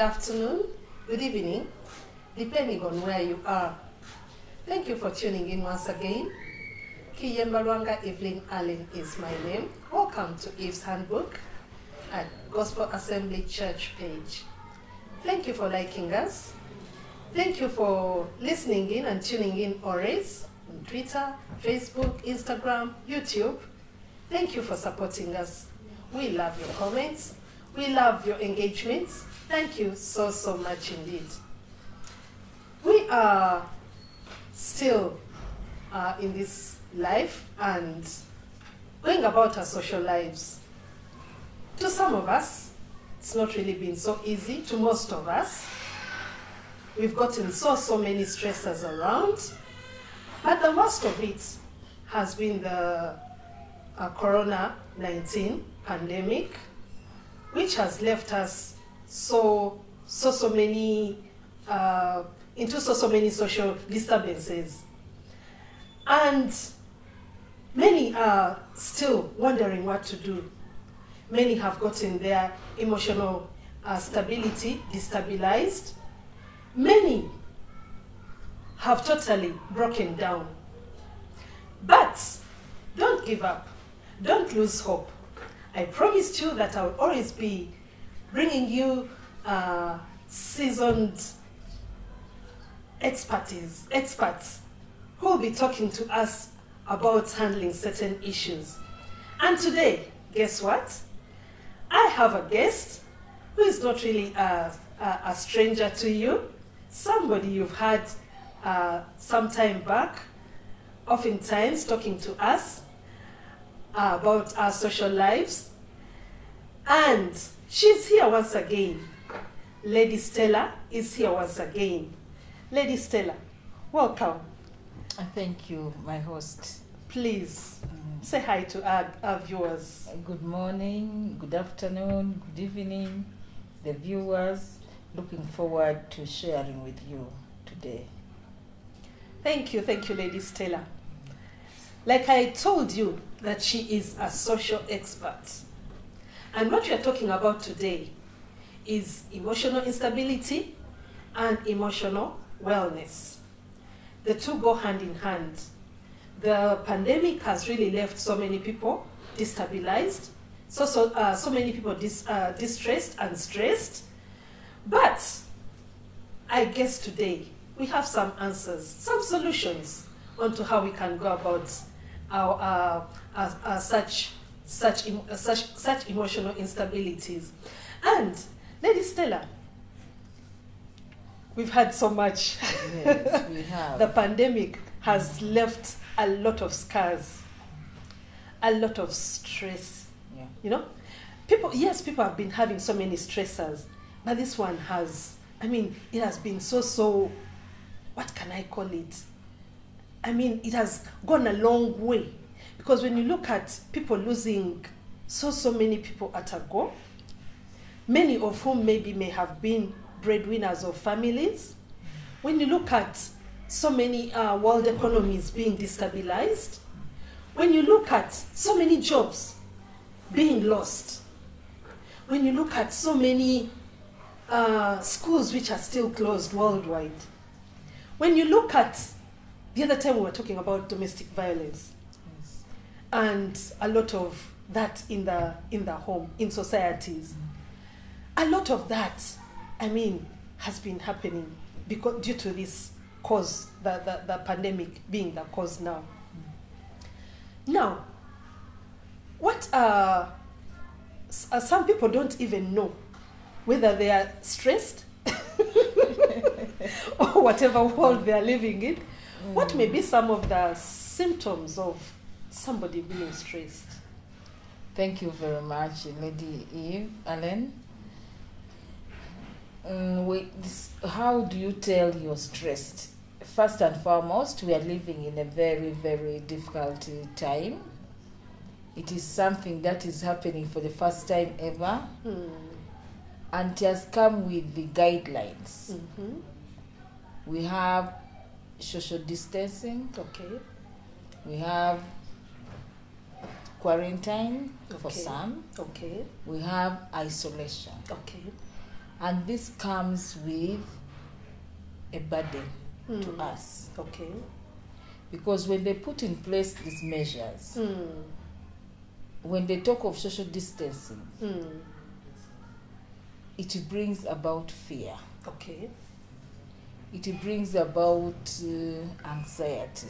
afternoon, good evening, depending on where you are. Thank you for tuning in once again. Kiyemba Lwanga E is my name. Welcome to Eve's Handbook at Gospel Assembly Church page. Thank you for liking us. Thank you for listening in and tuning in always on Twitter, Facebook, Instagram, YouTube. Thank you for supporting us. We love your comments. We love your engagements. Thank you so much indeed. We are still in this life and going about our social lives. To some of us, it's not really been so easy. To most of us, we've gotten so many stressors around. But the worst of it has been the Corona-19 pandemic, which has left us into so many social disturbances. And many are still wondering what to do. Many have gotten their emotional stability destabilized. Many have totally broken down. But don't give up. Don't lose hope. I promised you that I will always be bringing you seasoned experts who will be talking to us about handling certain issues. And today, guess what? I have a guest who is not really a stranger to you, somebody you've had some time back, oftentimes talking to us about our social lives. And she's here once again. Lady Stella is here once again. Lady Stella, welcome. Thank you, my host. Please say hi to our viewers. Good morning, good afternoon, good evening, the viewers. Looking forward to sharing with you today. Thank you, Lady Stella. Like I told you that she is a social expert. And what we are talking about today is emotional instability and emotional wellness. The two go hand in hand. The pandemic has really left so many people destabilized, so many people distressed and stressed. But I guess today we have some answers, some solutions onto how we can go about our such emotional instabilities. And Lady Stella, we've had so much. Yes, we have. The pandemic has left a lot of scars, a lot of stress. Yeah. You know, people have been having so many stressors, but this one has, it has been so, what can I call it? It has gone a long way, because when you look at people losing so many people at a go, many of whom may have been breadwinners of families. When you look at so many world economies being destabilized, when you look at so many jobs being lost, when you look at so many schools which are still closed worldwide, when you look at, the other time we were talking about domestic violence, Yes. and a lot of that in the home, in societies. A lot of that, has been happening because due to this cause, the pandemic being the cause now. Now, what some people don't even know whether they are stressed or whatever world they are living in. What may be some of the symptoms of somebody being stressed? Thank you very much, Lady Eve Allen. How do you tell you're stressed? First and foremost, we are living in a very, very difficult time. It is something that is happening for the first time ever, and it has come with the guidelines. Mm-hmm. We have social distancing. Okay. We have quarantine for Okay. some. Okay. We have isolation. Okay. And this comes with a burden to us. Okay. Because when they put in place these measures, when they talk of social distancing, it brings about fear. Okay. It brings about anxiety.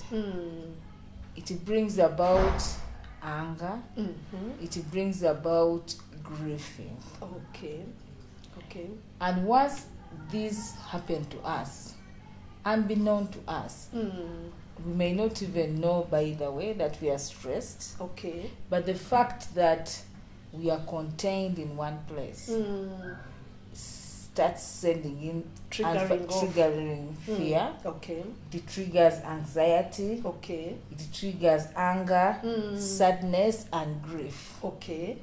It brings about anger. It brings about grieving. Okay. Okay. And once this happened to us, unbeknown to us, we may not even know, by the way, that we are stressed. Okay. But the fact that we are contained in one place starts sending in triggering fear. Okay. It triggers anxiety. Okay. It triggers anger, sadness, and grief. Okay.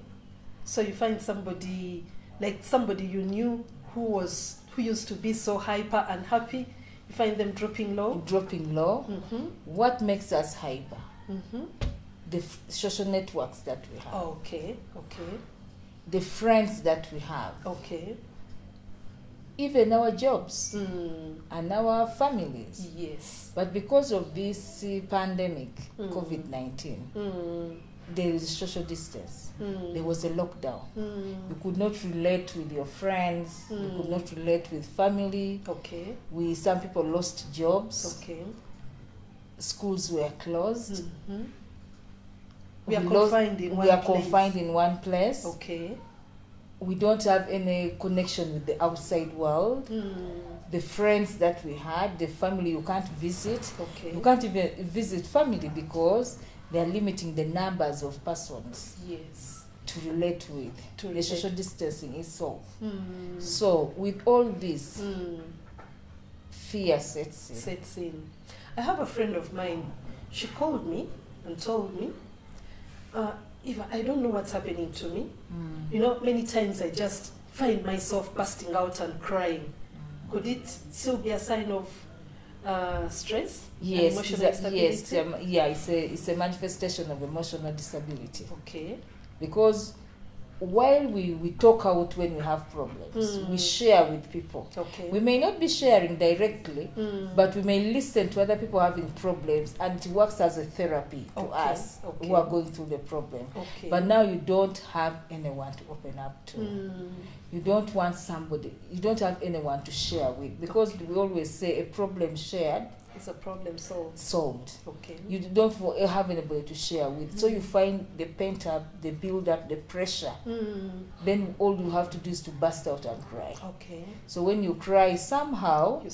So you find somebody, like somebody you knew who used to be so hyper and happy, you find them dropping low? Dropping low. What makes us hyper? The social networks that we have. Okay. Okay. The friends that we have. Okay. Even our jobs and our families. Yes. But because of this pandemic, COVID-19, there is social distance. There was a lockdown. You could not relate with your friends. You could not relate with family. Okay. Some people lost jobs. Okay. Schools were closed. We are confined in one place. Okay. We don't have any connection with the outside world. The friends that we had, the family you can't visit. Okay. You can't even visit family because they are limiting the numbers of persons to relate with. The social distancing is solved. So with all this, fear sets in. I have a friend of mine. She called me and told me, Eva, I don't know what's happening to me. You know, many times I just find myself bursting out and crying. Could it still be a sign of stress? Yes, emotional instability? It's a manifestation of emotional disability. Okay. Because while we talk out when we have problems, we share with people. Okay. We may not be sharing directly, but we may listen to other people having problems, and it works as a therapy to us who are going through the problem. Okay. But now you don't have anyone to open up to. You don't want somebody, you don't have anyone to share with, because we always say a problem shared is a problem solved. Okay. You don't have anybody to share with. So you find the pent up, the build up, the pressure. Then all you have to do is to burst out and cry. Okay. So when you cry, somehow you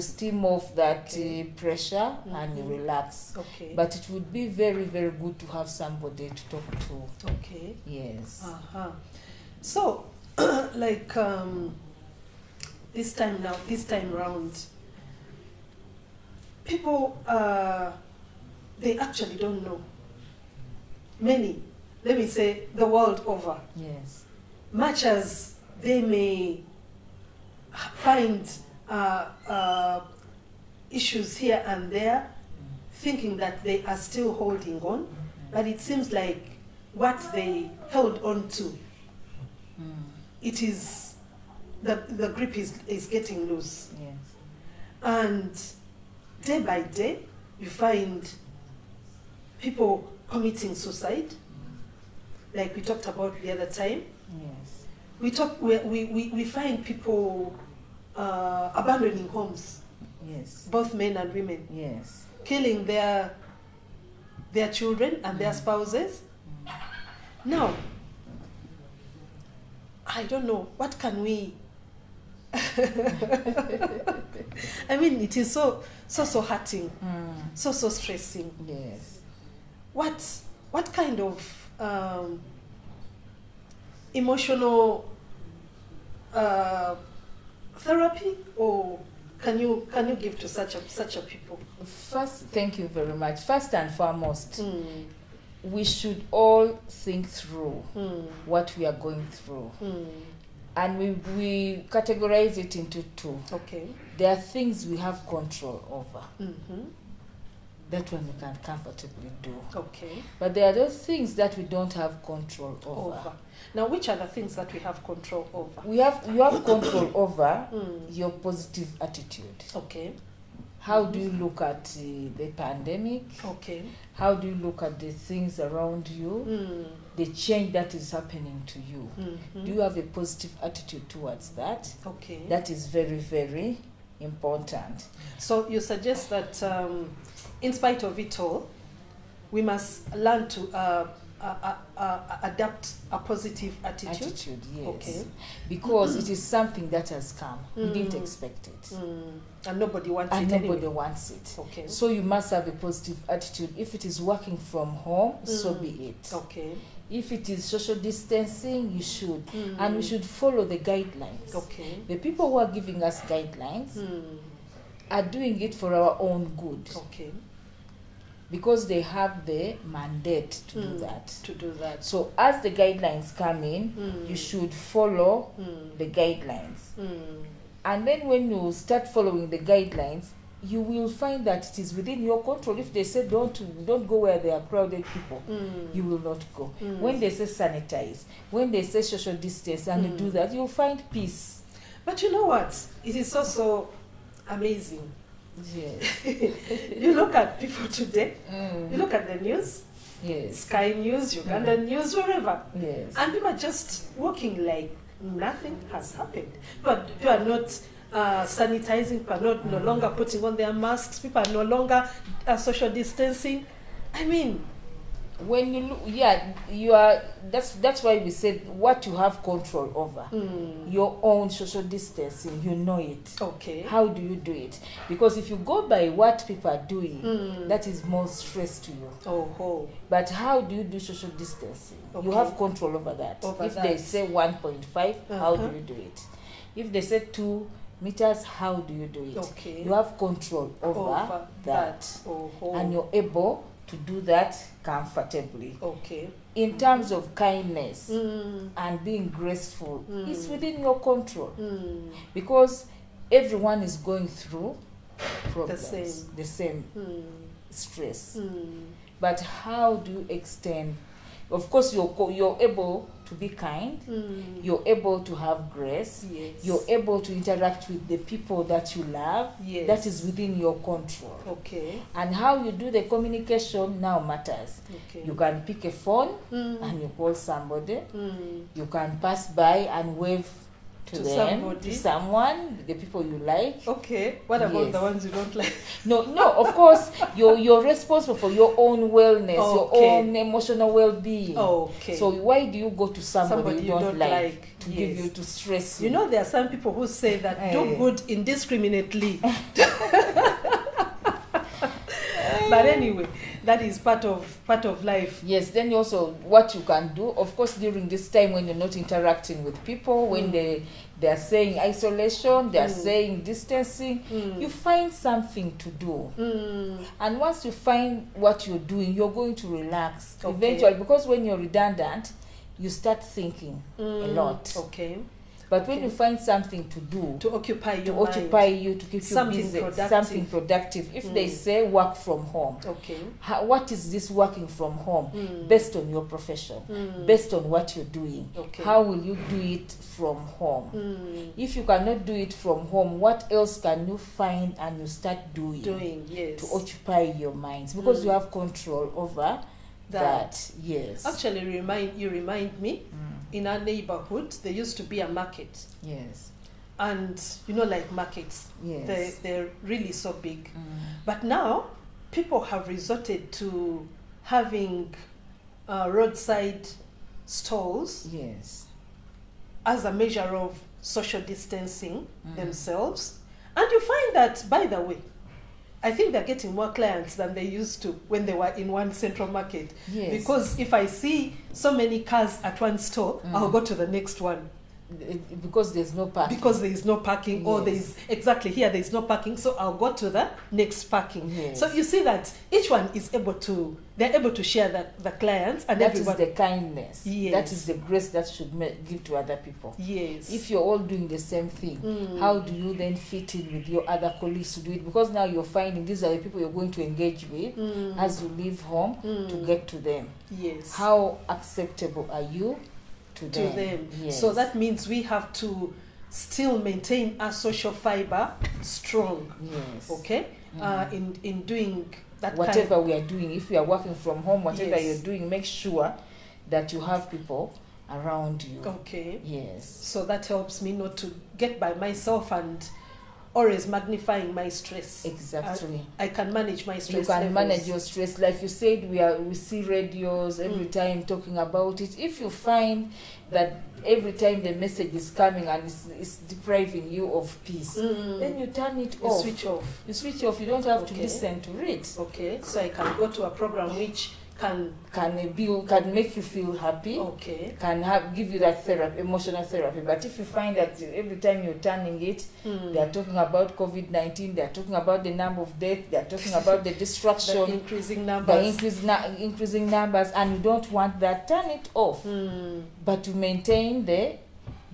steam off that pressure and you relax. Okay. But it would be very, very good to have somebody to talk to. Okay. Yes. So, like this time round, people, they actually don't know. Many, let me say, the world over. Yes. Much as they may find issues here and there, thinking that they are still holding on, but it seems like what they held on to, it is, the grip is getting loose. Yes. And day by day, you find people committing suicide, like we talked about the other time. Yes. We find people abandoning homes. Yes. Both men and women. Yes. Killing their children and their spouses. Now, I don't know, what can we I mean, it is so hurting, so stressing. Yes. What kind of emotional therapy or can you give to such a people? First, thank you very much. First and foremost, we should all think through what we are going through. And we categorize it into two. Okay. There are things we have control over. that one we can comfortably do. Okay. But there are those things that we don't have control over. Now, which are the things that we have control over? You have control over your positive attitude. Okay. How do you look at the pandemic? Okay. How do you look at the things around you? The change that is happening to you. Do you have a positive attitude towards that? Okay. That is very, very important. So you suggest that in spite of it all, we must learn to adapt a positive attitude. Yes. Okay. Because it is something that has come. We didn't expect it. And nobody wants it Nobody anyway. wants it. Okay. So you must have a positive attitude. If it is working from home, so be it. Okay. If it is social distancing, you should. And we should follow the guidelines. Okay. The people who are giving us guidelines are doing it for our own good. Okay. Because they have the mandate to do that. So as the guidelines come in, you should follow the guidelines. And then when you start following the guidelines, you will find that it is within your control. If they say don't go where there are crowded people, you will not go. When they say sanitize, when they say social distance, and you do that, you'll find peace. But you know what? It is also amazing. Yes. You look at people today, you look at the news, Yes. Sky News, Uganda News, wherever. Yes. And people are just walking like nothing has happened. But people are not sanitizing, people are no longer putting on their masks, people are no longer social distancing. I mean, when you look, you are. That's why we said what you have control over. Your own social distancing, you know it. Okay. How do you do it? Because if you go by what people are doing, that is more stress to you. Oh. But how do you do social distancing? Okay. You have control over that. If they say 1.5, how do you do it? If they say 2 meters, how do you do it? Okay. You have control over that. And you're able to do that comfortably. Okay. In terms of kindness and being graceful, it's within your control. Because everyone is going through problems, the same stress. But how do you extend? Of course, you're able to be kind. You're able to have grace. Yes. You're able to interact with the people that you love. Yes. That is within your control. Okay. And how you do the communication now matters. Okay. You can pick a phone and you call somebody. You can pass by and wave to them, to someone, the people you like. Okay. What about the ones you don't like? No, of course, you're responsible for your own wellness, your own emotional well-being. Okay. So why do you go to somebody you don't like to give you, to stress you? You know, there are some people who say that do good indiscriminately. But anyway, that is part of life. Yes, then also what you can do, of course, during this time when you're not interacting with people, when they are saying isolation, they are saying distancing, you find something to do. And once you find what you're doing, you're going to relax eventually, because when you're redundant, you start thinking a lot. Okay. But when you find something to do, to occupy you, to keep something you busy, productive. something productive. If they say work from home, okay, what is this working from home? Based on your profession, based on what you're doing, okay, how will you do it from home? If you cannot do it from home, what else can you find and you start doing yes, to occupy your minds? Because you have control over that. Yes. Actually, you remind me. In our neighborhood, there used to be a market. Yes. And you know, like markets, yes, they're really so big. But now, people have resorted to having roadside stalls. Yes. As a measure of social distancing themselves. And you find that, by the way, I think they're getting more clients than they used to when they were in one central market. Yes. Because if I see so many cars at one store, I'll go to the next one. because there's no parking. Because there is no parking, Yes. or there is no parking, so I'll go to the next parking. Yes. So you see that each one is they're able to share the clients, and That everyone. is the kindness. Yes. That is the grace that should give to other people. Yes. If you're all doing the same thing, how do you then fit in with your other colleagues to do it? Because now you're finding these are the people you're going to engage with as you leave home to get to them. Yes. How acceptable are you to them? Yes. So that means we have to still maintain our social fiber strong. Yes. Okay. In doing that Whatever we are doing, if we are working from home, whatever Yes. you're doing, make sure that you have people around you. Okay. Yes. So that helps me not to get by myself and always magnifying my stress. Exactly. I can manage my stress. You can levels. manage your stress. Like you said, we see radios every time talking about it. If you find that every time the message is coming and it's depriving you of peace, then you turn it You off. switch off. You switch off. You don't have to Okay. listen to it. Okay. So I can go to a program which can. Can make you feel happy. Okay. Can give you that therapy, emotional therapy. But if you find that every time you're turning it, they are talking about COVID-19, they are talking about the number of deaths, they are talking about the destruction, The increasing numbers. increasing numbers, and you don't want that, turn it off. But to maintain the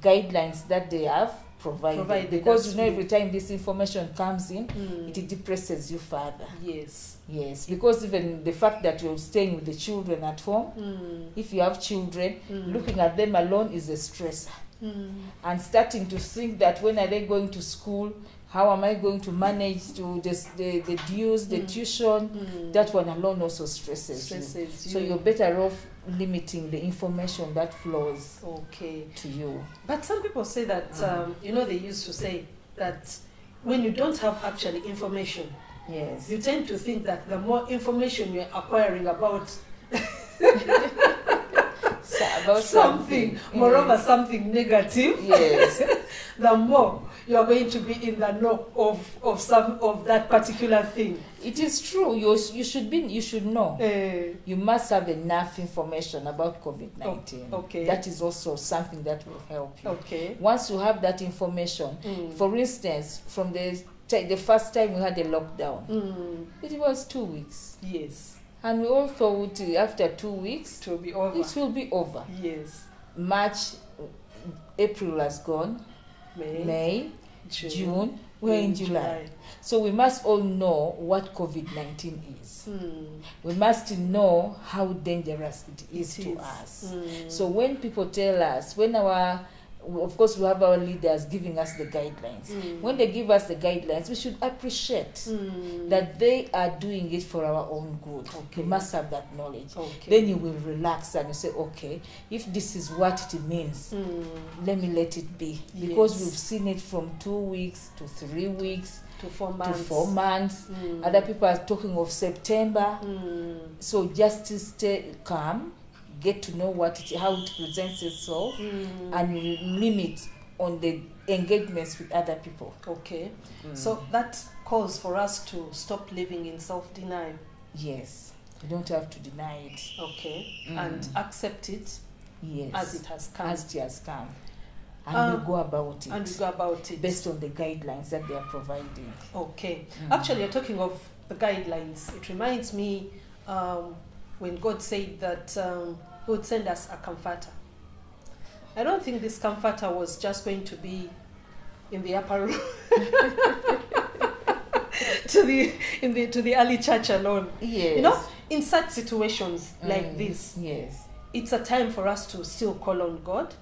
guidelines that they have provided. Because that's every time this information comes in, it depresses you further. Yes. Yes, because even the fact that you're staying with the children at home, if you have children, looking at them alone is a stressor. And starting to think that when are they going to school, how am I going to manage to the dues, the tuition, that one alone also stresses you. So you're better off limiting the information that flows to you. But some people say that, they used to say that when you don't have actually information, yes, you tend to think that the more information you're acquiring about something, moreover something negative, yes, the more you're going to be in the know of some of that particular thing. It is true. You should know. You must have enough information about COVID-19. Okay. That is also something that will help you. Okay. Once you have that information, for instance, from the first time we had a lockdown, it was 2 weeks. Yes. And we all thought after 2 weeks, It will be over. it will be over. Yes. March, April has gone. May, June, we're in July. So we must all know what COVID-19 is. We must know how dangerous it is to us. So when people tell us, of course we have our leaders giving us the guidelines. When they give us the guidelines, we should appreciate that they are doing it for our own good. Okay. You must have that knowledge. Okay. Then you will relax and you say, okay, if this is what it means, let me let it be. Because we've seen it from 2 weeks to 3 weeks to 4 months. Other people are talking of September. So just to stay calm, get to know how it presents itself, and limit on the engagements with other people. Okay. So that calls for us to stop living in self-denial. Yes. You don't have to deny it. Okay. And accept it as it has come. As it has come. And we go about it. And we go about it. Based on the guidelines that they are providing. Okay. Actually, you're talking of the guidelines. It reminds me when God said that He would send us a comforter. I don't think this comforter was just going to be in the upper room to the early church alone. Yes. In such situations like this, yes, it's a time for us to still call on God,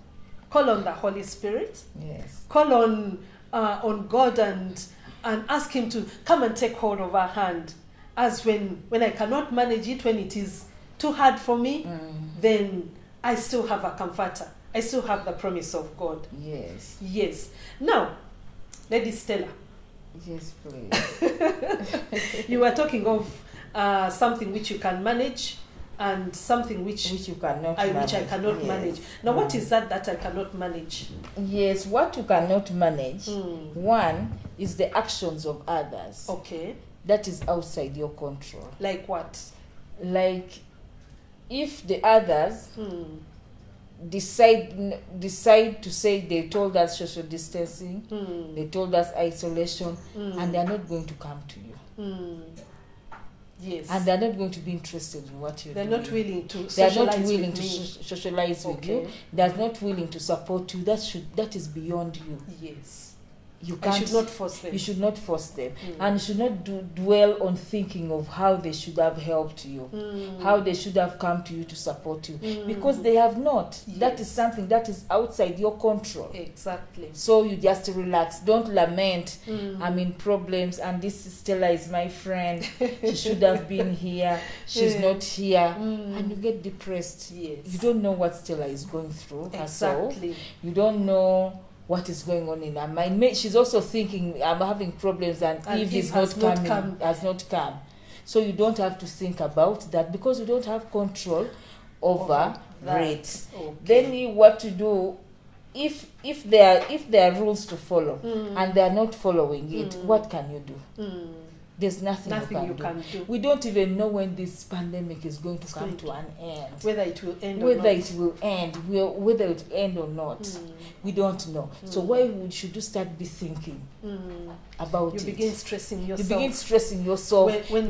call on the Holy Spirit, yes, call on God and ask Him to come and take hold of our hand. As when I cannot manage it, when it is too hard for me, then I still have a comforter. I still have the promise of God. Yes. Yes. Now, Lady Stella. Yes, please. You were talking of something which you can manage and something which you cannot manage. Which I cannot manage. Now, what is that I cannot manage? Yes, what you cannot manage, one is the actions of others. Okay. That is outside your control. Like what? Like if the others decide to say they told us social distancing, they told us isolation, and they're not going to come to you. Yes. And they're not going to be interested in what you're doing. They're not willing to They're socialize not willing with to me. socialize with you. They're not willing to support you. That is beyond you. Yes. You can't. I should not force them. You should not force them, and you should not dwell on thinking of how they should have helped you, how they should have come to you to support you, because they have not. Yes. That is something that is outside your control. Exactly. So you just relax. Don't lament. I'm in problems, and this Stella is my friend. She should have been here. She's not here, and you get depressed. Yes. You don't know what Stella is going through herself. Exactly. You don't know what is going on in her mind. She's also thinking, I'm having problems, and Eve is not coming, has not come. So you don't have to think about that, because you don't have control over it. Okay. Then what to do, if there are rules to follow and they are not following it, what can you do? There's nothing you can do. We don't even know when this pandemic is going to come to an end. Whether it will end whether it will end or not. We don't know. So why should you start be thinking about it? You begin stressing yourself. You begin stressing yourself when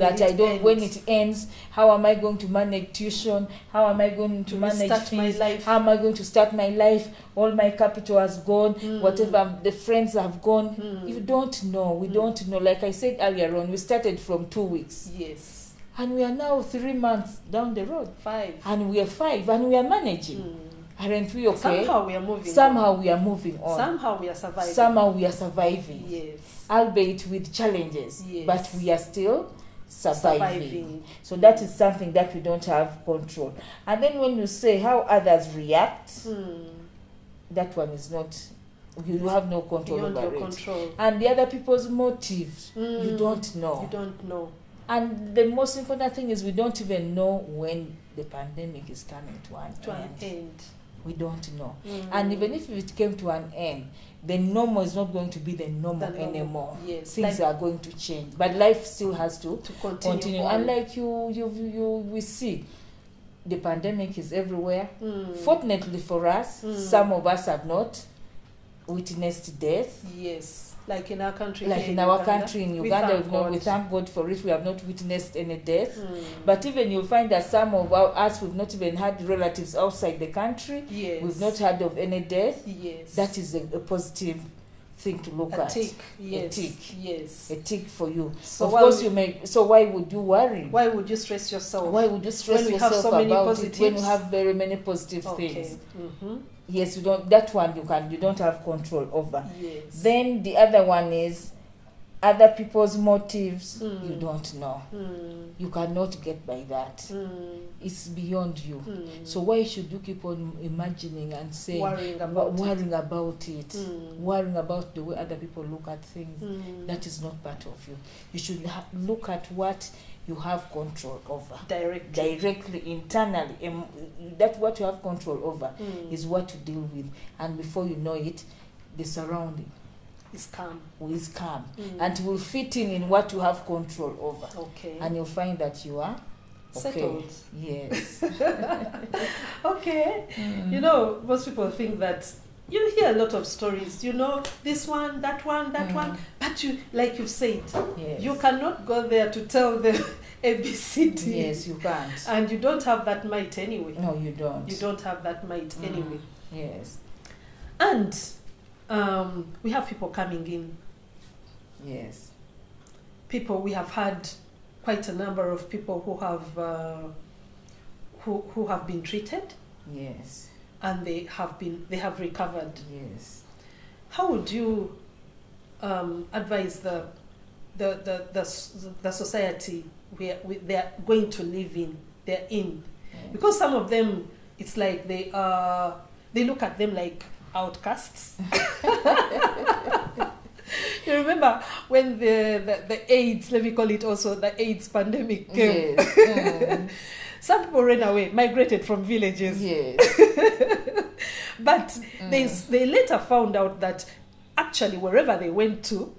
it ends, how am I going to manage tuition? How am I going to manage fees? How am I going to start my life? All my capital has gone. Whatever the friends have gone. You don't know. We don't know. Like I said earlier on, we started from 2 weeks. Yes. And we are now 3 months down the road. 5. And we are 5, and we are managing. Aren't we okay? Somehow we are moving on. Somehow we are surviving. Yes. Albeit with challenges. Yes. But we are still surviving. So that is something that we don't have control. And then when you say how others react, that one is not, you have no control over it. And the other people's motives, you don't know. You don't know. And the most important thing is we don't even know when the pandemic is coming to an end. We don't know. And even if it came to an end, the normal is not going to be the normal anymore. Yes. Things are going to change. But life still has to continue. On. And like we see, the pandemic is everywhere. Fortunately for us, some of us have not witnessed death. Yes. Like in our country. Country in Uganda, we thank God for it. We have not witnessed any death. But even you'll find that some of us, we've not even had relatives outside the country. Yes. We've not heard of any death. Yes. That is a positive thing to look at. Yes. A tick. Yes. A tick for you. So of course you may. So why would you worry? Why would you stress yourself? Why would you stress yourself about it when you have very many positive things? Yes, you don't. That one you don't have control over. Yes. Then the other one is other people's motives. You don't know. You cannot get by that. It's beyond you. So why should you keep on imagining and saying, worrying about it, worrying about the way other people look at things? That is not part of you. You should look at what you have control over directly internally. That what you have control over is what you deal with, and before you know it, the surrounding is calm. And will fit in what you have control over. Okay. And you'll find that you are settled. Yes. Okay. Most people think that you hear a lot of stories, this one, that one, but you, like you've said, you cannot go there to tell them ABCD. Yes, you can't. And you don't have that might anyway. No, you don't. You don't have that might anyway. Yes. And we have people coming in. Yes. We have had quite a number of people who have been treated. Yes. And they have recovered. Yes. How would you advise the society where they are going to live in? They're in, because some of them, it's like they look at them like outcasts. You remember when the AIDS, let me call it also the AIDS pandemic came? Yes. Some people ran away, migrated from villages. Yes. But they later found out that actually wherever they went to,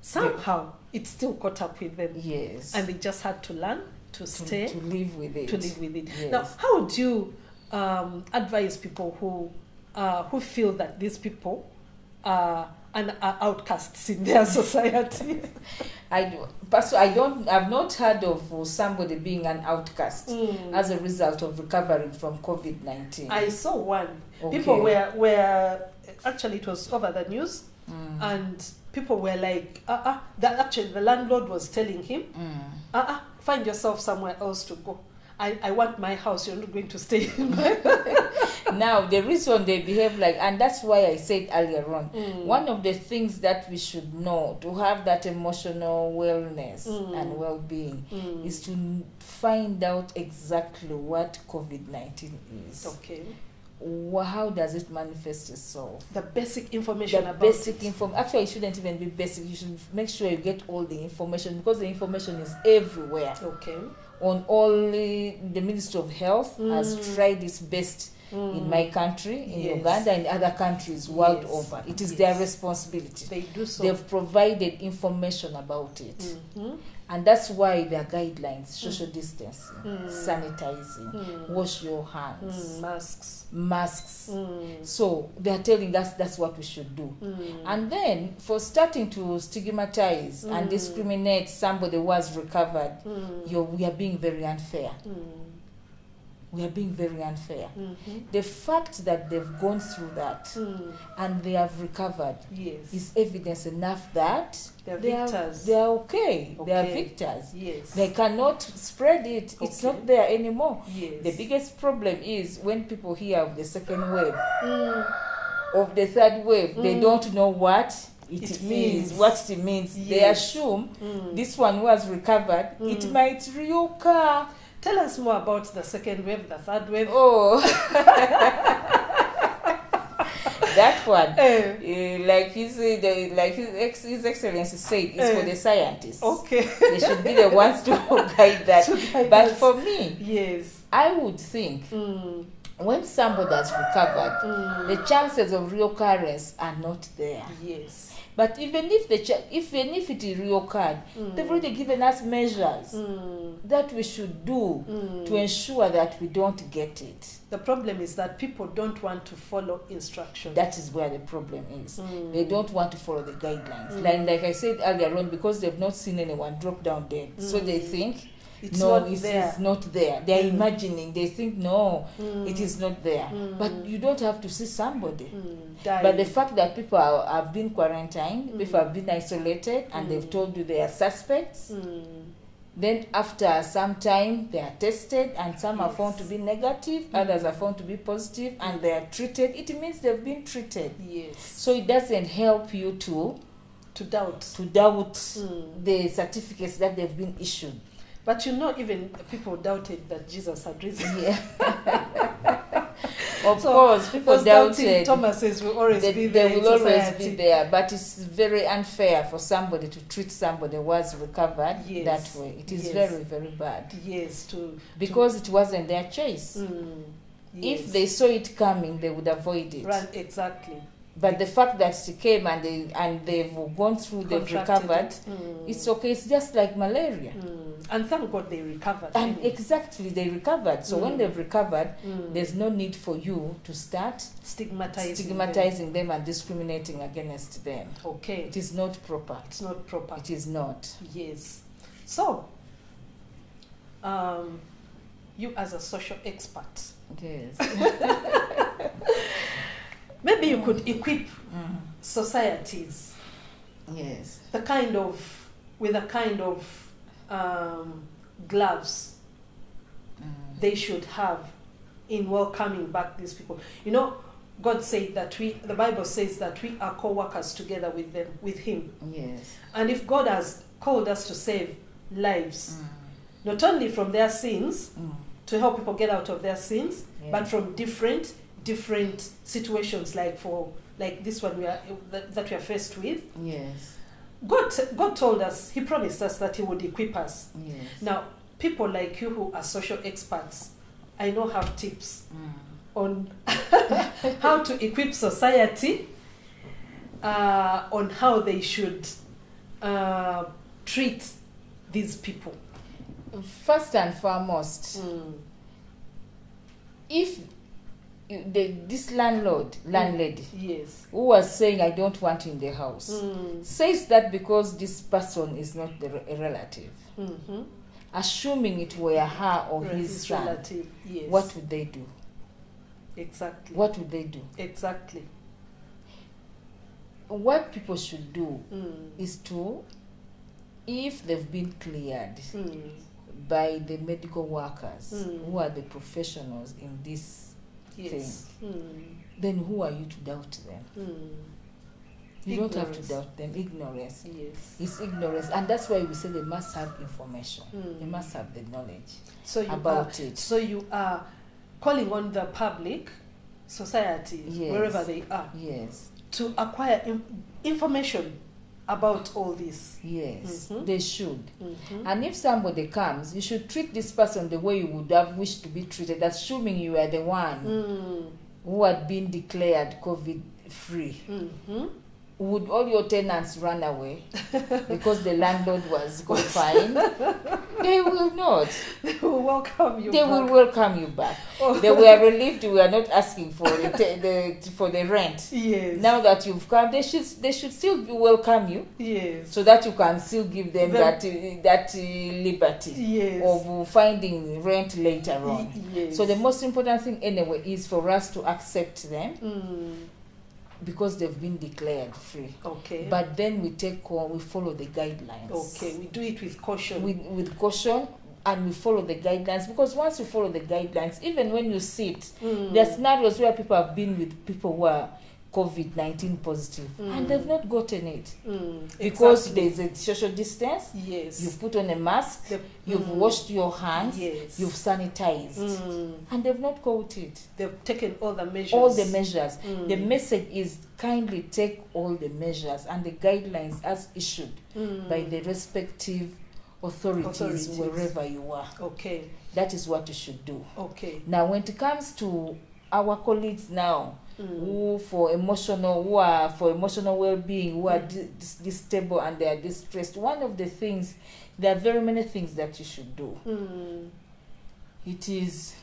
somehow it still caught up with them. Yes. And they just had to learn to stay. To live with it. To live with it. Yes. Now, how would you advise people who feel that these people are outcasts in their society? I've not heard of somebody being an outcast as a result of recovering from COVID-19. I saw one. Okay. People were actually, it was over the news, and people were like, that actually the landlord was telling him, find yourself somewhere else to go. I want my house, you're not going to stay in my Now, the reason they behave like, and that's why I said earlier on, one of the things that we should know to have that emotional wellness and well-being is to find out exactly what COVID-19 is. Okay. How does it manifest itself? The basic information Actually, it shouldn't even be basic. You should make sure you get all the information, because the information is everywhere. Okay. On only the Ministry of Health has tried its best in my country, in Uganda, and other countries world over. It is their responsibility. They do so. They've provided information about it. And that's why there are guidelines: social distancing, sanitizing, wash your hands, masks. So they are telling us that's what we should do. And then for starting to stigmatize and discriminate somebody who has recovered, we are being very unfair. We are being very unfair. The fact that they've gone through that and they have recovered is evidence enough that they are okay. They are victors. They cannot spread it. It's not there anymore. The biggest problem is when people hear of the second wave, of the third wave, they don't know what it means. What it means. They assume this one was recovered. It might reoccur. Tell us more about the second wave, the third wave. Oh, that one, like His Excellency said, is for the scientists. Okay, they should be the ones to guide that. But for me, I would think when somebody has recovered, the chances of reoccurrence are not there. But even if it reoccurred, they've already given us measures that we should do to ensure that we don't get it. The problem is that people don't want to follow instructions. That is where the problem is. They don't want to follow the guidelines. Like I said earlier on, because they've not seen anyone drop down dead. So they think, it's not there. They are imagining. They think, no, it is not there. But you don't have to see somebody. But the fact that people have been quarantined, people have been isolated, and they've told you they are suspects, then after some time they are tested, and some are found to be negative, others are found to be positive, and they are treated. It means they've been treated. So it doesn't help you to doubt the certificates that they've been issued. But even people doubted that Jesus had risen. Of course, people doubted. Thomases will always be there. They will always be there. But it's very unfair for somebody to treat somebody who has recovered that way. It is very, very bad. Because it wasn't their choice. If they saw it coming, they would avoid it. Right, exactly. But the fact that she came and they've gone through, they've recovered, it's okay. It's just like malaria. And thank God they recovered. And exactly, they recovered. So when they've recovered, there's no need for you to start stigmatizing them and discriminating against them. Okay. It is not proper. It's not proper. It is not. So, you as a social expert. Maybe you could equip societies. With a kind of gloves they should have in welcoming back these people. God said that the Bible says that we are co-workers together with Him. And if God has called us to save lives, not only from their sins, to help people get out of their sins, but from different situations, like this one that we are faced with. God told us, He promised us that He would equip us. Now, people like you who are social experts, I know have tips on how to equip society, on how they should treat these people. First and foremost, if this landlady, yes, who was saying I don't want you in the house, says that because this person is not a relative, assuming it were her or his son, relative, yes. what would they do? Exactly. What would they do? Exactly. What people should do is to, if they've been cleared by the medical workers who are the professionals in this thing, then who are you to doubt them? You don't have to doubt them. Ignorance. Yes. It's ignorance. And that's why we say they must have information. They must have the knowledge about it. So you are calling on the public, society, wherever they are, to acquire information about all this. Yes, they should. And if somebody comes, you should treat this person the way you would have wished to be treated, assuming you are the one who had been declared COVID-free. Would all your tenants run away because the landlord was confined? They will not. They will welcome you. They will welcome you back. They were relieved we are not asking for the rent. Yes. Now that you've come, they should still welcome you. Yes. So that you can still give them that liberty of finding rent later on. Yes. So the most important thing anyway is for us to accept them. Because they've been declared free. Okay. But then we follow the guidelines. Okay, we do it with caution. With caution, and we follow the guidelines, because once you follow the guidelines, even when you sit, there are scenarios where people have been with people who are COVID-19 positive and they've not gotten it because there's a social distance. Yes. You've put on a mask, you've washed your hands, you've sanitized, and they've not caught it. They've taken all the measures. All the measures. The message is kindly take all the measures and the guidelines as issued by the respective authorities wherever you are. Okay. That is what you should do. Okay. Now, when it comes to our colleagues now, who are for emotional well-being, who are stable and they are distressed, one of the things, there are very many things that you should do. It is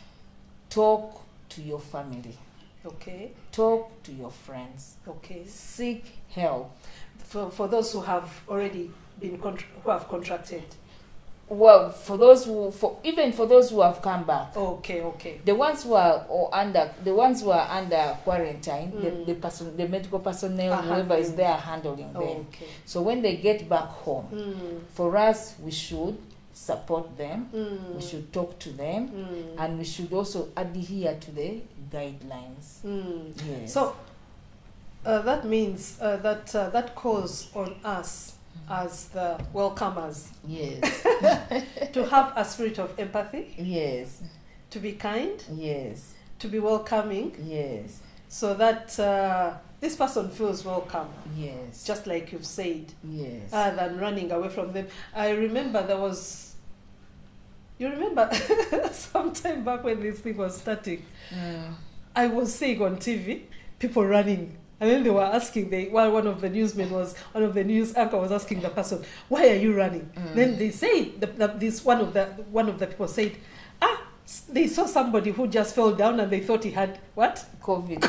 talk to your family. Okay. Talk to your friends. Okay. Seek help. For those who have already been who have contracted. Well, for those who have come back. Okay. The ones who are under quarantine, the medical personnel, whoever is there handling them. Okay. So when they get back home, for us, we should support them. We should talk to them, and we should also adhere to the guidelines. Yes. So that means that calls on us as the welcomers. Yes. To have a spirit of empathy. Yes. To be kind. Yes. To be welcoming. Yes. So that this person feels welcome. Yes. Just like you've said. Yes. Than running away from them. I remember you remember sometime back when this thing was starting, I was seeing on TV people running. And then they were asking, one of the news anchor was asking the person, "Why are you running?" Then they say, one of the people said, they saw somebody who just fell down and they thought he had what? COVID.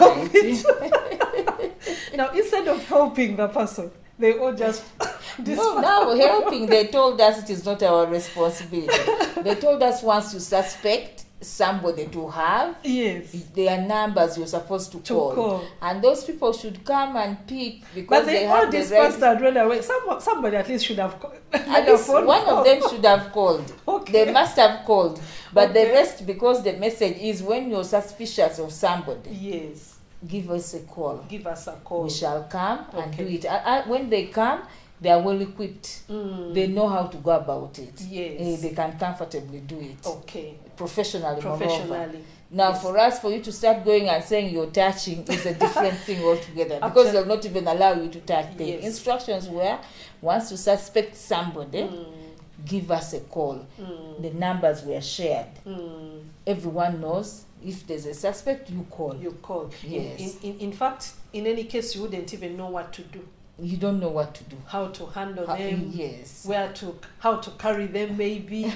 Now instead of helping the person, they all just now helping. They told us it is not our responsibility. They told us once you suspect somebody to have, there are numbers you're supposed to call, and those people should come and pick, because but they all dispersed and ran away. Somebody at least should have called. At least one of them should have called. Okay. They must have called, but the rest, because the message is when you're suspicious of somebody, give us a call. Give us a call. We shall come and do it. When they come, they are well equipped. They know how to go about it. Yes. They can comfortably do it. Okay. Professionally. Now, for you to start going and saying you're touching is a different thing altogether, because they'll not even allow you to touch. The instructions were, once you suspect somebody, give us a call. The numbers were shared. Everyone knows. If there's a suspect, you call. You call. Yes. In fact, in any case, you wouldn't even know what to do. you don't know what to do. How to handle them. Yes. How to carry them, maybe.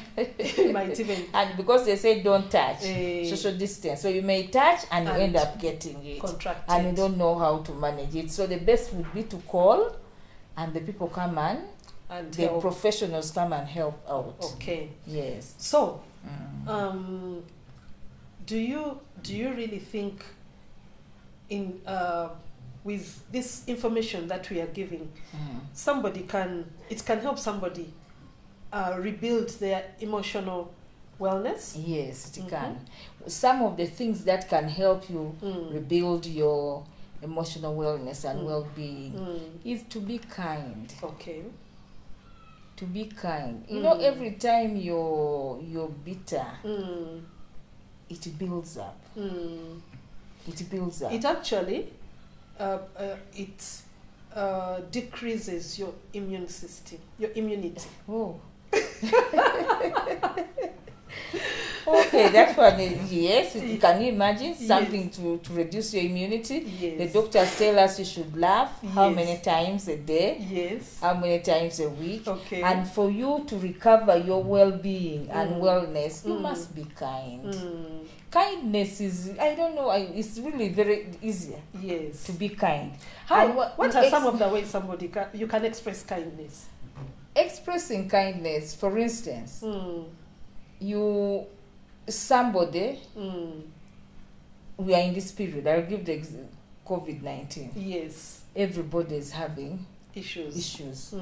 You might even. And because they say don't touch, social distance. So you may touch and you end up getting it. Contracted. And you don't know how to manage it. So the best would be to call, and the people come and the help. Professionals come and help out. Okay. Yes. So, do you really think in with this information that we are giving, it can help somebody rebuild their emotional wellness? Yes, it can. Some of the things that can help you rebuild your emotional wellness and well-being is to be kind. Okay. To be kind. You know, every time you're bitter, it builds up. It builds up. It actually decreases your immune system, your immunity. Oh. Okay, that's one. Yes, can you imagine something to reduce your immunity? Yes. The doctors tell us you should laugh how many times a day? Yes. How many times a week? Okay. And for you to recover your well-being and wellness, you must be kind. Kindness is, I don't know, it's really very easy. Yes. To be kind. What are some of the ways you can express kindness? Expressing kindness, for instance, somebody, we are in this period, I'll give the COVID-19. Yes. Everybody is having issues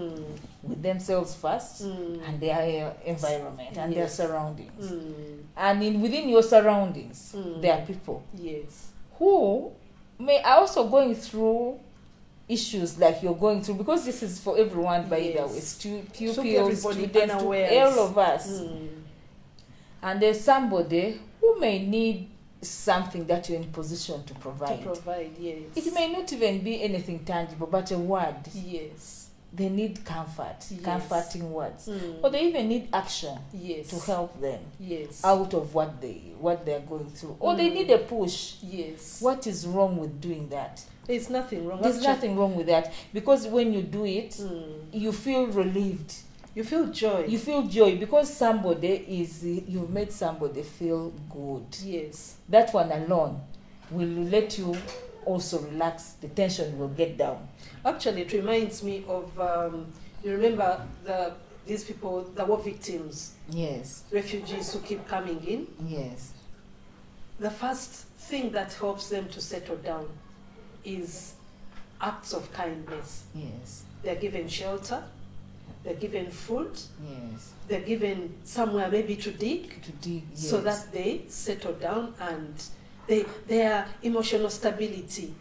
with themselves first and their environment and their surroundings. And within your surroundings, there are people who may also going through issues like you're going through, because this is for everyone, by the way, pupils, students, all of us. And there's somebody who may need something that you're in position to provide. Yes. It may not even be anything tangible, but a word. Yes. They need comfort, comforting words. Or they even need action to help them out of what they're going through. Or they need a push. Yes. What is wrong with doing that? There's nothing wrong. There's nothing wrong with that, because when you do it, you feel relieved. You feel joy. You feel joy because you've made somebody feel good. Yes. That one alone will let you also relax. The tension will get down. Actually, it reminds me of, you remember these people, the war victims. Yes. Refugees who keep coming in. Yes. The first thing that helps them to settle down is acts of kindness. Yes. They're given shelter. They're given food. Yes. They're given somewhere maybe to dig. Yes. So that they settle down and their emotional stability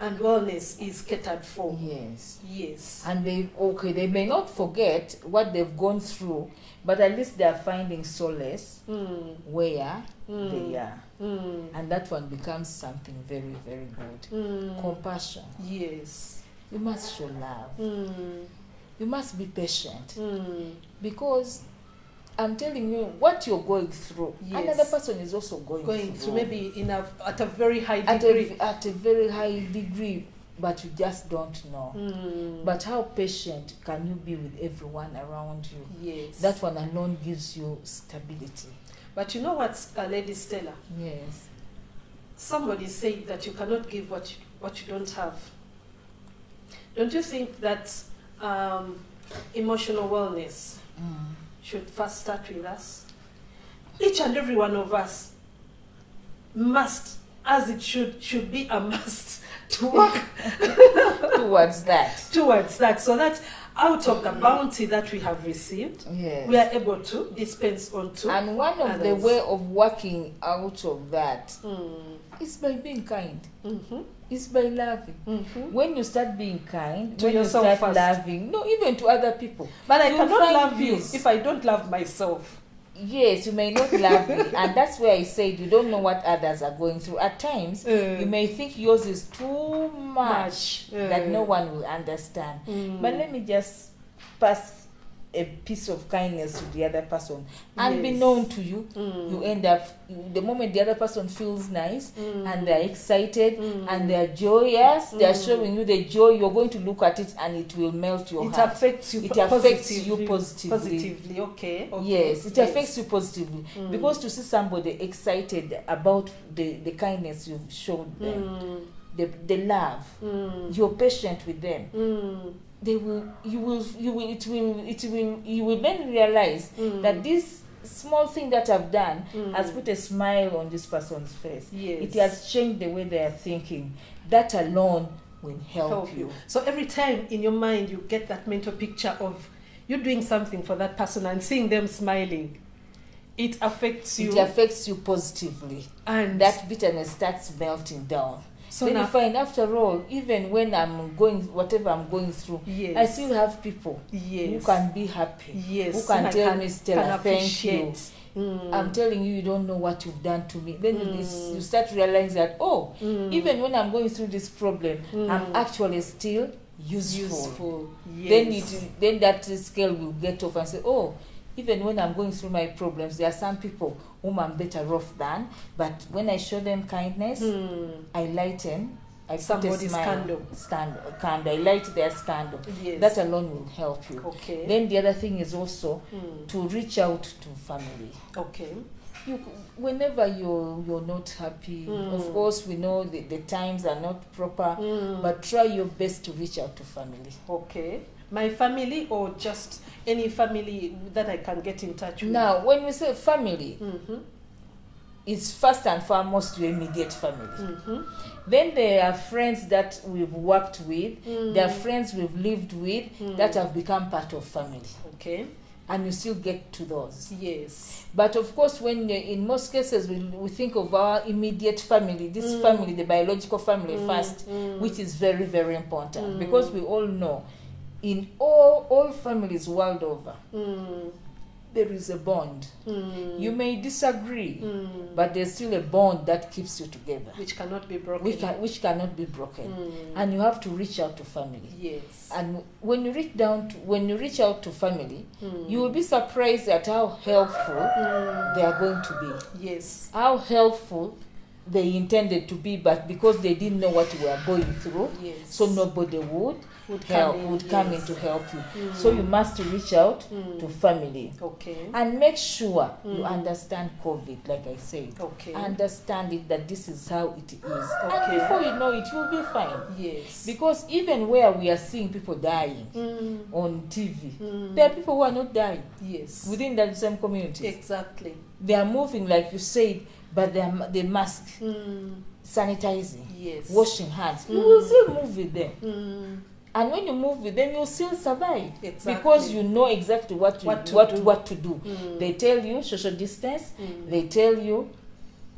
and wellness is catered for. Yes. Yes. And they may not forget what they've gone through, but at least they are finding solace where they are. And that one becomes something very, very good. Compassion. Yes. You must show love. You must be patient. Because I'm telling you, what you're going through, another person is also going through. Maybe at a very high degree. At a very high degree, but you just don't know. But how patient can you be with everyone around you? Yes. That one alone gives you stability. But you know what, Lady Stella? Yes. Somebody said that you cannot give what you don't have. Don't you think that emotional wellness should first start with us? Each and every one of us must, as it should be a must to work towards that, so that out of the bounty that we have received, we are able to dispense onto and one of others. The way of working out of that is by being kind. It's by loving. When you start being kind, when you start loving, no, even to other people. But I cannot love you if I don't love myself. Yes, you may not love me, and that's where I said you don't know what others are going through. At times, you may think yours is too much that no one will understand. But let me just pass a piece of kindness to the other person, unbeknown to you. You end up, the moment the other person feels nice and they're excited and they're joyous, they're showing you the joy, you're going to look at it and it will melt your heart. Affects you. It affects you positively. Okay. Yes, it affects you positively, because to see somebody excited about the kindness you've shown them, the love, you're patient with them. You will then realize that this small thing that I've done has put a smile on this person's face. Yes. It has changed the way they are thinking. That alone will help you. So every time in your mind you get that mental picture of you doing something for that person and seeing them smiling, it affects you. It affects you positively, and that bitterness starts melting down. So then you find, after all, even when I'm going, whatever I'm going through, I still have people who can be happy, who can tell me, Stella, thank you. I'm telling you, you don't know what you've done to me. Then you start realizing that, even when I'm going through this problem, I'm actually still useful. Yes. Then that scale will get off and say, even when I'm going through my problems, there are some people whom I'm better off than, but when I show them kindness, I lighten. Somebody's candle. I light their candle. Yes. That alone will help you. Okay. Then the other thing is also to reach out to family. Okay. Whenever you're not happy, of course we know the times are not proper, but try your best to reach out to family. Okay. My family, or just any family that I can get in touch with? Now, when we say family, it's first and foremost your immediate family. Then there are friends that we've worked with, there are friends we've lived with that have become part of family. Okay. And you still get to those. Yes. But of course, when in most cases we think of our immediate family, this family, the biological family first, which is very, very important, because we all know in all families world over, there is a bond. You may disagree, but there's still a bond that keeps you together, which cannot be broken. Which cannot be broken. And you have to reach out to family. Yes. And when you reach out to family, you will be surprised at how helpful they are going to be. Yes. How helpful they intended to be, but because they didn't know what we are going through, so nobody would come in to help you. So you must reach out to family. Okay. And make sure you understand COVID, like I said. Okay. Understand it, that this is how it is. Okay. And before you know it, you'll be fine. Yes. Because even where we are seeing people dying on TV, there are people who are not dying. Yes. Within that same community. Exactly. They are moving, like you said, but they mask, sanitizing, washing hands. You will still move with them. And when you move with them, you'll still survive. Exactly. Because you know exactly what to do. They tell you social distance. They tell you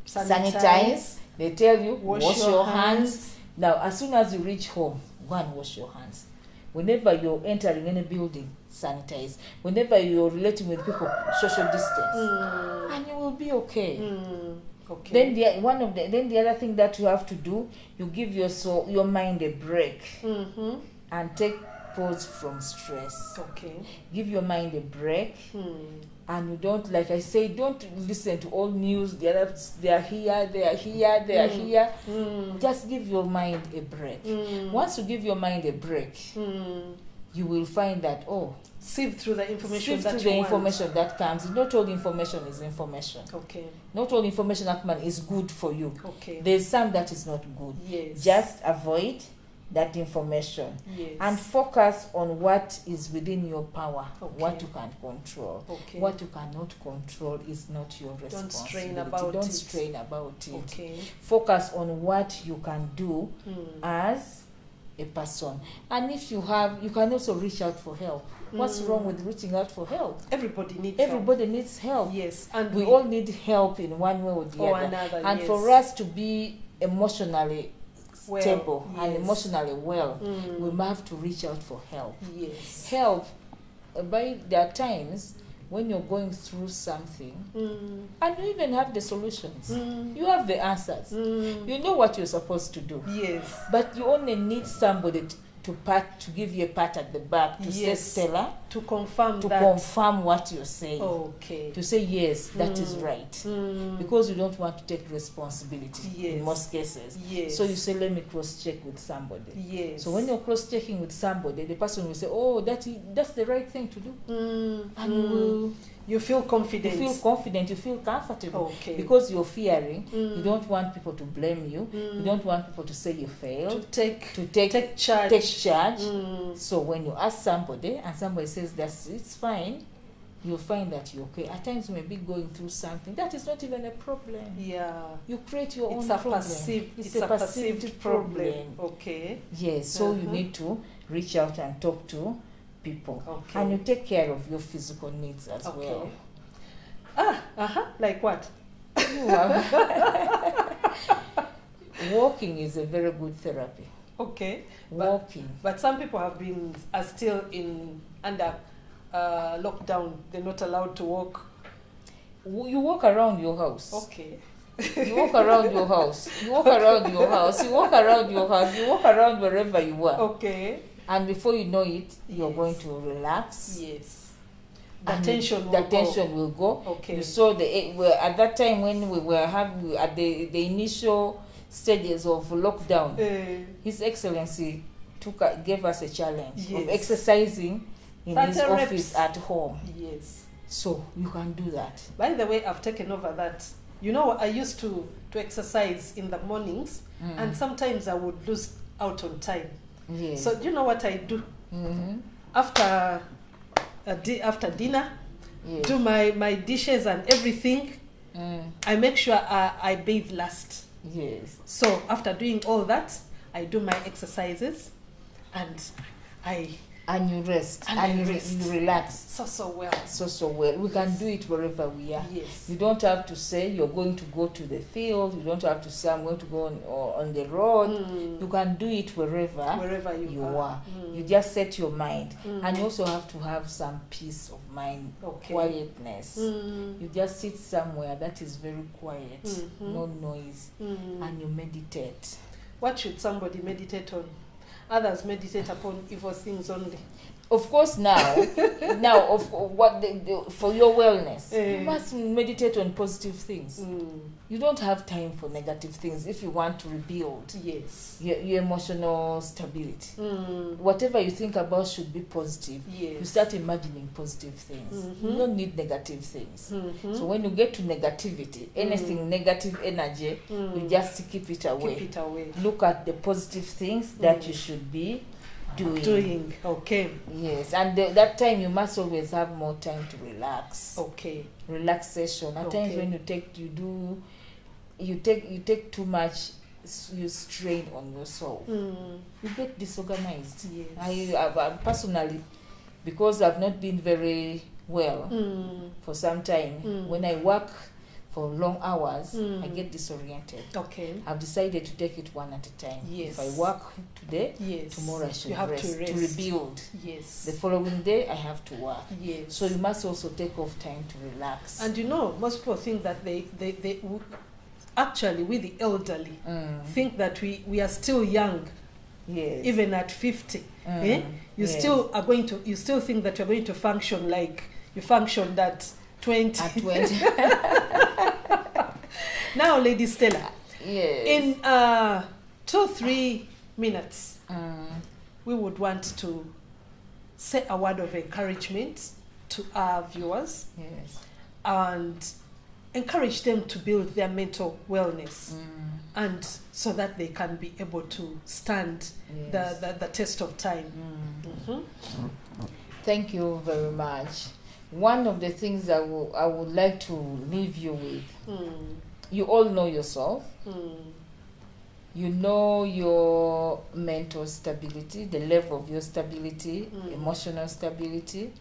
sanitize. They tell you wash your hands. Now, as soon as you reach home, go and wash your hands. Whenever you're entering any building, sanitize. Whenever you're relating with people, social distance. And you will be okay. Okay. Then the other thing that you have to do, you give your mind a break. And take pause from stress. Okay. Give your mind a break. And you don't, like I say, don't listen to all news. They are here. Just give your mind a break. Once you give your mind a break, you will find that, sift through the information information that comes. Not all information is information. Okay. Not all information that is good for you. Okay. There's some that is not good. Yes. Just avoid that information. Yes. And focus on what is within your power. Okay. What you can control. Okay. What you cannot control is not your responsibility. Don't strain about it. Okay. Focus on what you can do as a person. And if you can also reach out for help. What's wrong with reaching out for help? Everybody needs help. Yes. And we all need help in one way or the other. And for us to be emotionally stable and emotionally well, we have to reach out for help. Yes. Help. There are times when you're going through something and you even have the solutions. You have the answers. You know what you're supposed to do. Yes. But you only need somebody to give you a pat at the back to say, Stella, to confirm confirm what you're saying. Okay. To say, yes, that is right. Because you don't want to take responsibility in most cases. So you say, let me cross-check with somebody. So when you're cross-checking with somebody, the person will say, oh, that's the right thing to do. And you feel confident. You feel comfortable. Okay. Because you're fearing, you don't want people to blame you. You don't want people to say you failed. To take charge. So when you ask somebody and somebody says it's fine, you'll find that you're okay. At times you may be going through something that is not even a problem. Yeah. You create your own problem. It's a perceived problem. Okay. Yes. So you need to reach out and talk to people. Okay. And you take care of your physical needs as well. Like what? Walking is a very good therapy. Okay. Walking. But some people are still under lockdown. They're not allowed to walk. You walk around your house. Okay. You walk around your house. You walk around your house. You walk around your house. You walk around wherever you are. Okay. And before you know it, you're going to relax. Yes. The tension will go. Okay. You saw at that time when we were having at the initial stages of lockdown, His Excellency gave us a challenge of exercising in his office at home. Yes. So you can do that. By the way, I've taken over that. You know, I used to exercise in the mornings, and sometimes I would lose out on time. Yes. So do you know what I do? After dinner, do my dishes and everything. I make sure I bathe last. Yes. So after doing all that, I do my exercises, and you rest and you relax. So well. We can do it wherever we are. Yes. You don't have to say you're going to go to the field. You don't have to say I'm going to go on the road. You can do it wherever you are. You just set your mind, and you also have to have some peace of mind, quietness. You just sit somewhere that is very quiet, no noise, and you meditate. What should somebody meditate on? Others meditate upon evil things only. Of course, now for your wellness, you must meditate on positive things. You don't have time for negative things if you want to rebuild your emotional stability. Whatever you think about should be positive. You start imagining positive things. You don't need negative things. So when you get to negativity, anything negative energy, you just keep it away. Look at the positive things that you should be doing. Okay. Yes, and that time you must always have more time to relax. Okay. Relaxation. At times when you take too much, you strain on yourself. You get disorganized. Yes. I personally, because I've not been very well for some time, when I work for long hours, I get disoriented. Okay. I've decided to take it one at a time. Yes. If I work today, tomorrow I should rest to rebuild. Yes. The following day I have to work. Yes. So you must also take off time to relax. And you know, most people think that they actually, we the elderly think that we are still young. Yes. Even at 50. You still think that you're going to function like you functioned at 20. At 20. Now, Lady Stella, in 2-3 minutes, we would want to say a word of encouragement to our viewers and encourage them to build their mental wellness and so that they can be able to stand the test of time. Thank you very much. One of the things I would like to leave you with, you all know yourself. You know your mental stability, the level of your stability, emotional stability.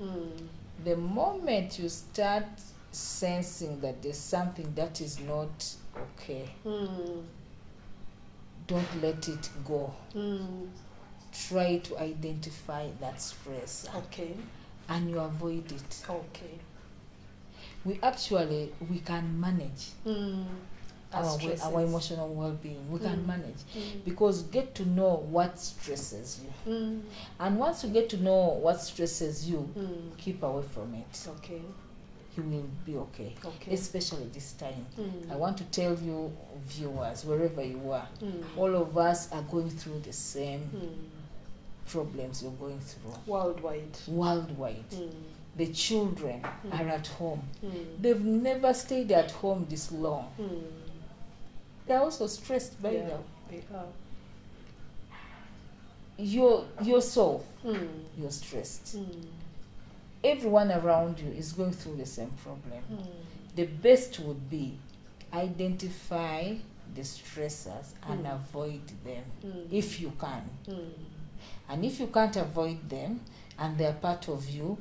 The moment you start sensing that there's something that is not okay, don't let it go. Try to identify that stress. Okay. And you avoid it. Okay. We can manage our emotional well-being. We can manage Mm. because get to know what stresses you. And once you get to know what stresses you, keep away from it. Okay. You will be okay. Okay. Especially this time. Mm. I want to tell you, viewers, wherever you are, all of us are going through the same problems you're going through. Worldwide. The children are at home. They've never stayed at home this long. They're also stressed by them. They are. Yourself, you're stressed. Everyone around you is going through the same problem. The best would be identify the stressors and avoid them if you can. And if you can't avoid them and they're part of you,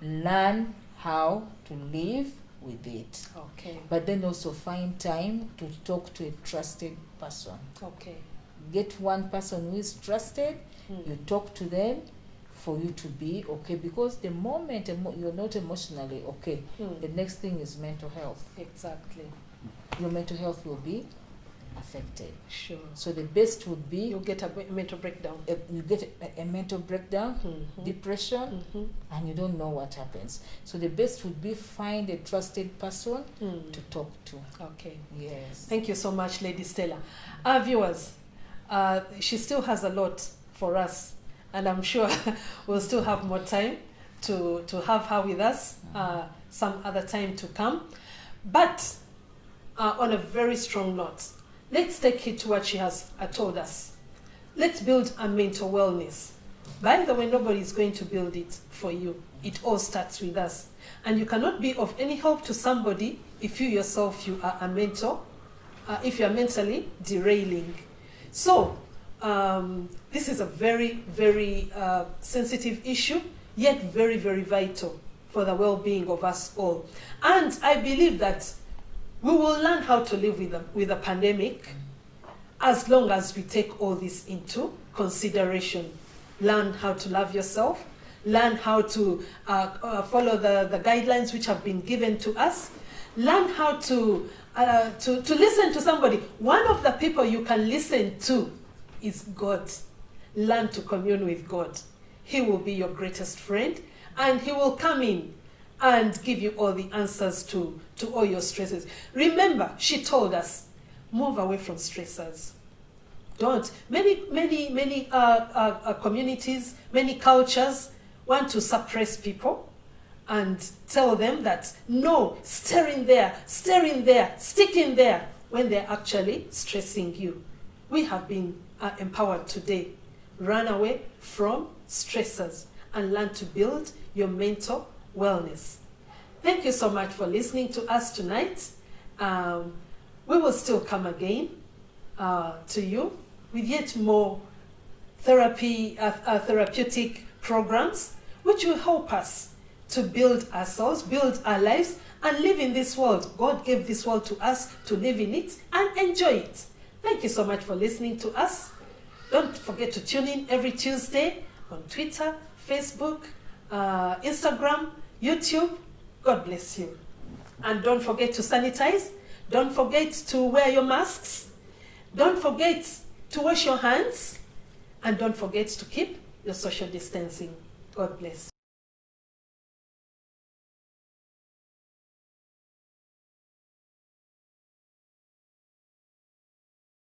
learn how to live with it. Okay. But then also find time to talk to a trusted person. Okay. Get one person who is trusted, you talk to them for you to be okay, because the moment you're not emotionally okay, the next thing is mental health. Exactly. Your mental health will be affected. Sure. So the best would be You'll get a mental breakdown. You get a mental breakdown, depression, and you don't know what happens. So the best would be find a trusted person to talk to. Okay. Yes. Thank you so much, Lady Stella. Our viewers, she still has a lot for us, and I'm sure we'll still have more time to have her with us some other time to come. But on a very strong note, let's take it to what she has told us. Let's build a mental wellness. By the way, nobody is going to build it for you. It all starts with us. And you cannot be of any help to somebody if you yourself, you are a mentor, if you are mentally derailing. So, this is a very, very sensitive issue, yet very, very vital for the well-being of us all. And I believe that we will learn how to live with the pandemic as long as we take all this into consideration. Learn how to love yourself. Learn how to follow the guidelines which have been given to us. Learn how to listen to somebody. One of the people you can listen to is God. Learn to commune with God. He will be your greatest friend, and he will come in and give you all the answers to all your stresses. Remember, she told us, move away from stressors. Don't. Many communities, many cultures want to suppress people and tell them that, no, stay in there, stick in there, when they're actually stressing you. We have been empowered today. Run away from stressors and learn to build your mental wellness. Thank you so much for listening to us tonight. We will still come again to you with yet more therapeutic programs which will help us to build ourselves, build our lives, and live in this world. God gave this world to us to live in it and enjoy it. Thank you so much for listening to us. Don't forget to tune in every Tuesday on Twitter, Facebook, Instagram, YouTube. God bless you. And don't forget to sanitize. Don't forget to wear your masks. Don't forget to wash your hands. And don't forget to keep your social distancing. God bless.